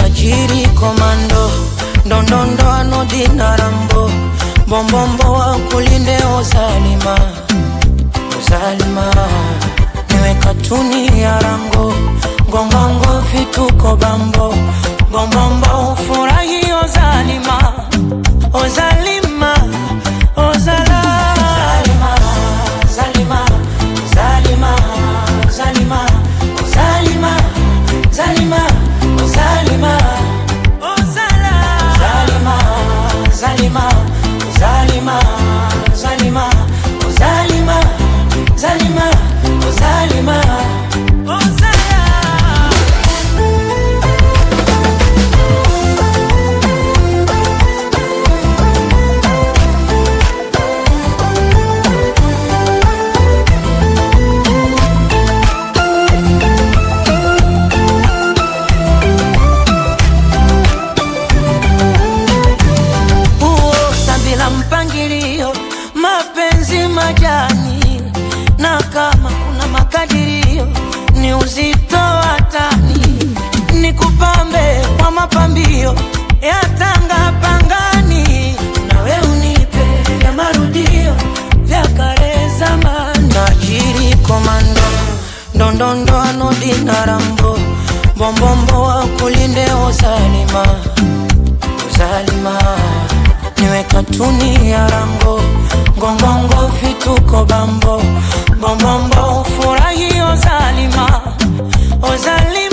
tajiri komando, ndondondo anodina Rambo, bombombo wa kulinde Ozalima, Ozalima. Niwe katuni ya Rango, ngongongo vituko bambo, bombombo ufurahi Ozalima, Ozalima, Ozalima. Zalima, Zalima, Zalima, Zalima, Zalima, Zalima, Zalima, Zalima, Zalima, Zalima, Zalima, Zalima, Zalima, mapenzi majani, na kama kuna makadirio ni uzito wa tani, nikupambe kwa mapambio ya tanga pangani, nawe unipe vya marudio vya kale zamani. Tajiri komando, ndondondo anodina Rambo, bombombo wa kulinde Ozalima, Ozalima. Niwe katuni ya Rango, ngongongo vituko bambo, bombombo ufurahi Ozalima, Ozalima.